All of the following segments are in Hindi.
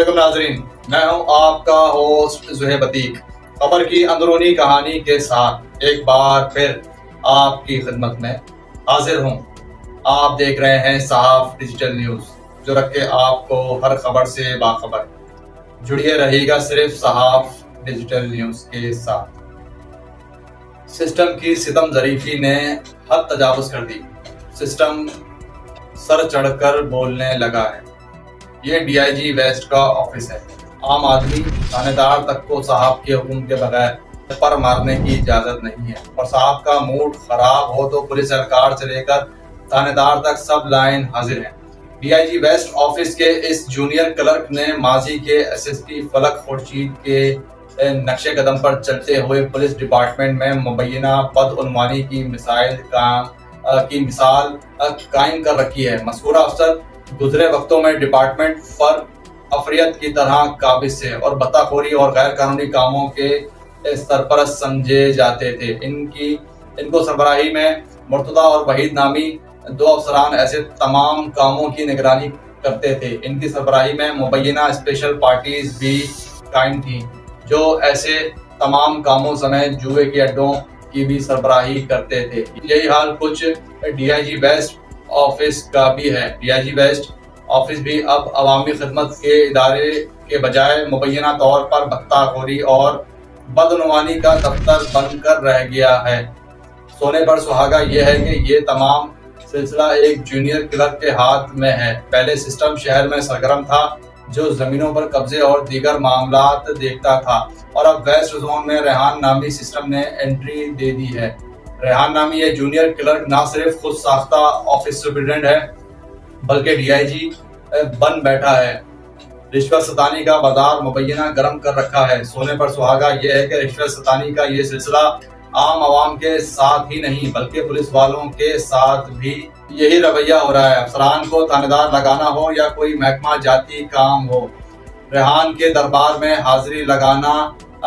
अस्सलामुअलैकुम नाज़रीन, मैं हूं आपका होस्ट ज़ुहैब अतीक। खबर की अंदरूनी कहानी के साथ एक बार फिर आपकी खिदमत में हाजिर हूं। आप देख रहे हैं सहाफ़ डिजिटल न्यूज़, जो रखे आपको हर खबर से बाखबर। जुड़िए रहिएगा सिर्फ सहाफ़ डिजिटल न्यूज़ के साथ। सिस्टम की सितम ज़रीफ़ी ने हद तजावुज़ कर दी। सिस्टम सर चढ़कर बोलने लगा है। ये डीआईजी वेस्ट का ऑफिस है। आम आदमी थानेदार तक को साहब के हुक्म के बगैर पर मारने की इजाजत नहीं है, और साहब का मूड खराब हो तो पुलिस एहलकार से लेकर थानेदार तक सब लाइन हाजिर है। डीआईजी वेस्ट ऑफिस के इस जूनियर क्लर्क ने माजी के एसएसपी फलक खुर्शीद के नक्शे कदम पर चलते हुए पुलिस डिपार्टमेंट में मुबैना बदउनवानी की मिसाल कायम कर रखी है। मज़कूरा अफसर गुजरे वक्तों में डिपार्टमेंट पर अफरियत की तरह काबिज से और बताखोरी और गैर कानूनी कामों के सरपरस्त समझे जाते थे। इनको सरबराही में मुर्तदा और वहीद नामी दो अफसरान ऐसे तमाम कामों की निगरानी करते थे। इनकी सरबराही में मुबैना स्पेशल पार्टीज भी कायम थी, जो ऐसे तमाम कामों समेत जुए के अड्डों की भी सरबराही करते थे। यही हाल कुछ डीआईजी वेस्ट ऑफिस का भी है। डीआईजी वेस्ट ऑफिस भी अब अवामी खिदमत के इदारे के बजाय मुबैना तौर पर भत्ताखोरी और बदनुमानी का दफ्तर बनकर रह गया है। सोने पर सुहागा यह है कि ये तमाम सिलसिला एक जूनियर क्लर्क के हाथ में है। पहले सिस्टम शहर में सरगर्म था, जो जमीनों पर कब्जे और दीगर मामलात देखता था, और अब वेस्ट जोन में रेहान नामी सिस्टम ने एंट्री दे दी है। रेहान नामी ये जूनियर क्लर्क ना सिर्फ खुद साख्ता ऑफिस सुपरिटेंडेंट है, बल्कि डीआईजी बन बैठा है। रिश्वत सतानी का बाजार मुबैना गर्म कर रखा है। सोने पर सुहागा यह है कि रिश्वत सतानी का ये सिलसिला आम आवाम के साथ ही नहीं, बल्कि पुलिस वालों के साथ भी यही रवैया हो रहा है। अफसरान को थानेदार लगाना हो या कोई महकमा जाती काम हो, रेहान के दरबार में हाजिरी लगाना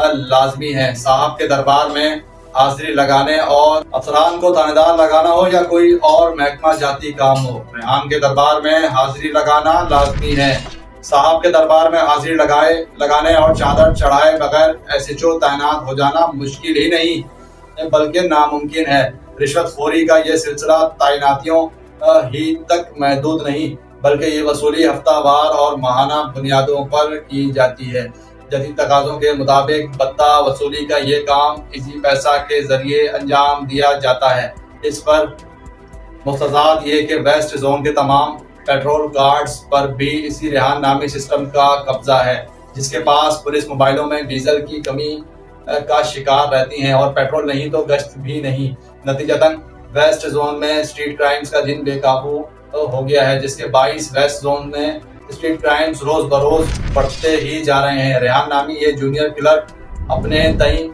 लाजमी है। साहब के दरबार में हाजिरी लगाने और अफसरान को थानेदार लगाना हो या कोई और महकमा जाती काम हो, रेहान के दरबार में हाजिरी लगाना लाजमी है। साहब के दरबार में हाजिरी लगाने और चादर चढ़ाए बगैर एसएचओ तैनात हो जाना मुश्किल ही नहीं, बल्कि नामुमकिन है। रिश्वतखोरी का यह सिलसिला तैनातियों ही तक महदूद नहीं, बल्कि ये वसूली हफ्तावार और माहाना बुनियादों पर की जाती है। जदीद तकाज़ों के मुताबिक भत्ता वसूली का ये काम इसी पैसा के जरिए अंजाम दिया जाता है। इस पर मुस्तज़ाद ये कि वेस्ट जोन के तमाम पेट्रोल कार्ड्स पर भी इसी रेहान नामी सिस्टम का कब्जा है, जिसके पास पुलिस मोबाइलों में डीजल की कमी का शिकार रहती हैं और पेट्रोल नहीं तो गश्त भी नहीं। नतीजतन वेस्ट जोन में स्ट्रीट क्राइम्स का दिन बेकाबू हो गया है, जिसके बाईस वेस्ट जोन में स्ट्रीट क्राइम्स रोज बरोज बढ़ते ही जा रहे हैं। रेहान नामी ये जूनियर क्लर्क अपने तई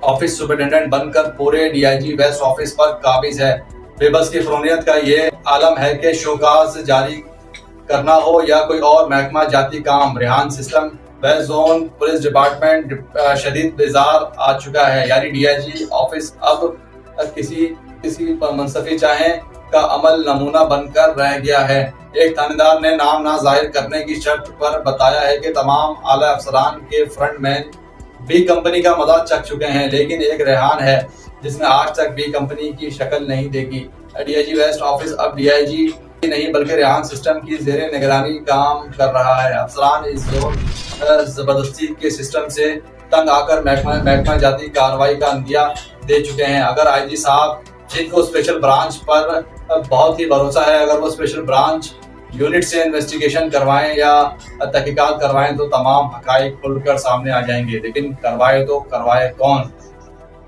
ऑफिस सुपरिटेंडेंट बनकर पूरे डीआईजी वेस्ट ऑफिस पर काबिज है। बेबस की फरौनियत का ये आलम है कि शोकाज जारी करना हो या कोई और महकमा जाती काम, Rehan system west zone police department शदीद बेजार आ चुका है। यानी डीआईजी ऑफिस अब किसी मनसफी चाहे का अमल नमूना बनकर रह गया है। एक थानेदार ने नाम ना जाहिर करने की शर्त पर बताया है कि तमाम आला अफसरान के फ्रंटमैन बी कंपनी का मजा चख चुके हैं, लेकिन एक रेहान है जिसने आज तक बी कंपनी की शक्ल नहीं देखी। डीआईजी वेस्ट ऑफिस अब डीआईजी नहीं बल्कि रेहान सिस्टम की जेर निगरानी काम कर रहा है। अफसरान इस जबरदस्ती के सिस्टम से तंग आकर महकमा जाती कार्रवाई का अंदिया दे चुके हैं। अगर आईजी साहब, जिनको स्पेशल ब्रांच पर बहुत ही भरोसा है, अगर वो स्पेशल ब्रांच यूनिट से इन्वेस्टिगेशन करवाएं या तहकीकात करवाएं तो तमाम हकाइक खुलकर सामने आ जाएंगे। लेकिन करवाए कौन?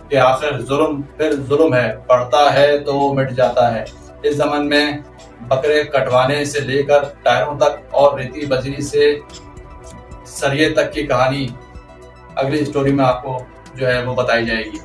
कि आखिर जुल्म फिर जुल्म है, बढ़ता है तो मिट जाता है। इस ज़माने में बकरे कटवाने से लेकर टायरों तक और रेती बजरी से सरिये तक की कहानी अगली स्टोरी में आपको जो है वो बताई जाएगी।